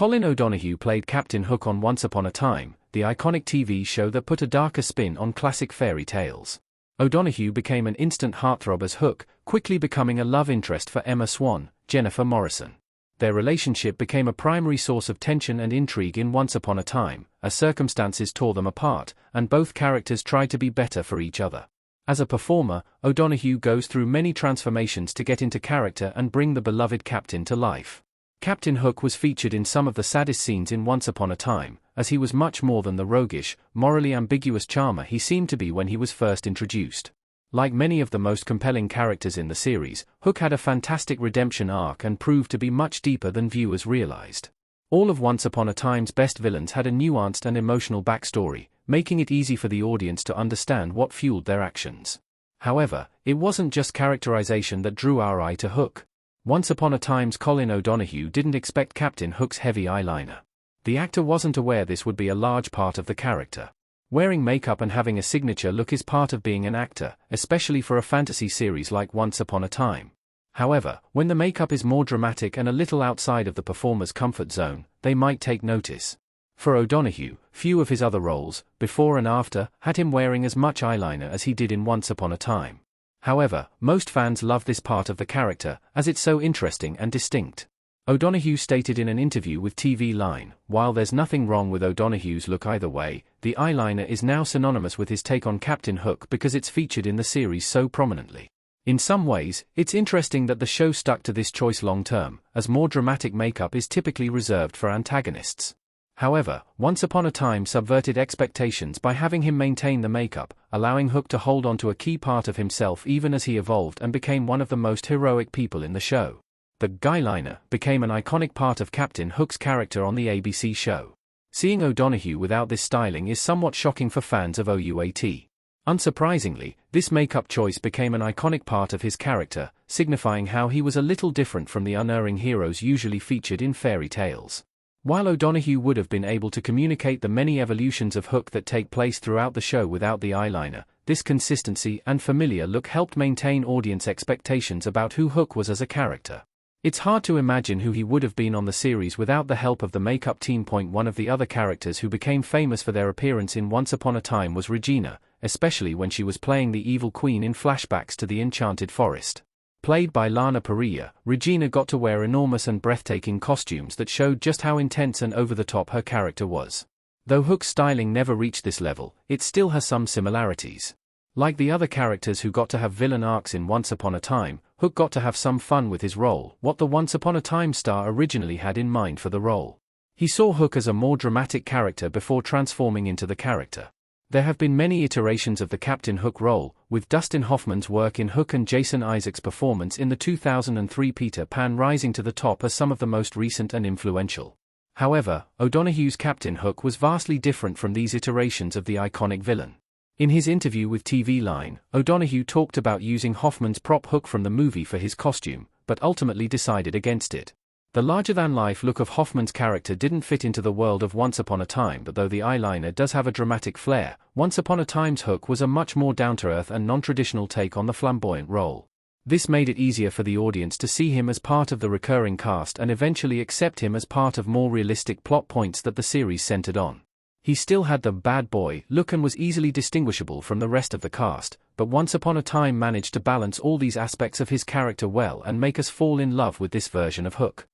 Colin O'Donoghue played Captain Hook on Once Upon a Time, the iconic TV show that put a darker spin on classic fairy tales. O'Donoghue became an instant heartthrob as Hook, quickly becoming a love interest for Emma Swan, Jennifer Morrison. Their relationship became a primary source of tension and intrigue in Once Upon a Time, as circumstances tore them apart, and both characters tried to be better for each other. As a performer, O'Donoghue goes through many transformations to get into character and bring the beloved captain to life. Captain Hook was featured in some of the saddest scenes in Once Upon a Time, as he was much more than the roguish, morally ambiguous charmer he seemed to be when he was first introduced. Like many of the most compelling characters in the series, Hook had a fantastic redemption arc and proved to be much deeper than viewers realized. All of Once Upon a Time's best villains had a nuanced and emotional backstory, making it easy for the audience to understand what fueled their actions. However, it wasn't just characterization that drew our eye to Hook. Once Upon a Time's Colin O'Donoghue didn't expect Captain Hook's heavy eyeliner. The actor wasn't aware this would be a large part of the character. Wearing makeup and having a signature look is part of being an actor, especially for a fantasy series like Once Upon a Time. However, when the makeup is more dramatic and a little outside of the performer's comfort zone, they might take notice. For O'Donoghue, few of his other roles, before and after, had him wearing as much eyeliner as he did in Once Upon a Time. However, most fans love this part of the character, as it's so interesting and distinct. O'Donoghue stated in an interview with TV Line, "While there's nothing wrong with O'Donoghue's look either way, the eyeliner is now synonymous with his take on Captain Hook because it's featured in the series so prominently. In some ways, it's interesting that the show stuck to this choice long term, as more dramatic makeup is typically reserved for antagonists." However, Once Upon a Time subverted expectations by having him maintain the makeup, allowing Hook to hold on to a key part of himself even as he evolved and became one of the most heroic people in the show. The guyliner became an iconic part of Captain Hook's character on the ABC show. Seeing O'Donoghue without this styling is somewhat shocking for fans of OUAT. Unsurprisingly, this makeup choice became an iconic part of his character, signifying how he was a little different from the unerring heroes usually featured in fairy tales. While O'Donoghue would have been able to communicate the many evolutions of Hook that take place throughout the show without the eyeliner, this consistency and familiar look helped maintain audience expectations about who Hook was as a character. It's hard to imagine who he would have been on the series without the help of the makeup team. One of the other characters who became famous for their appearance in Once Upon a Time was Regina, especially when she was playing the evil queen in flashbacks to the Enchanted Forest. Played by Lana Parrilla, Regina got to wear enormous and breathtaking costumes that showed just how intense and over-the-top her character was. Though Hook's styling never reached this level, it still has some similarities. Like the other characters who got to have villain arcs in Once Upon a Time, Hook got to have some fun with his role, what the Once Upon a Time star originally had in mind for the role. He saw Hook as a more dramatic character before transforming into the character. There have been many iterations of the Captain Hook role, with Dustin Hoffman's work in Hook and Jason Isaacs' performance in the 2003 Peter Pan rising to the top as some of the most recent and influential. However, O'Donoghue's Captain Hook was vastly different from these iterations of the iconic villain. In his interview with TV Line, O'Donoghue talked about using Hoffman's prop Hook from the movie for his costume, but ultimately decided against it. The larger-than-life look of Hoffman's character didn't fit into the world of Once Upon a Time, but though the eyeliner does have a dramatic flair, Once Upon a Time's Hook was a much more down-to-earth and non-traditional take on the flamboyant role. This made it easier for the audience to see him as part of the recurring cast and eventually accept him as part of more realistic plot points that the series centered on. He still had the bad boy look and was easily distinguishable from the rest of the cast, but Once Upon a Time managed to balance all these aspects of his character well and make us fall in love with this version of Hook.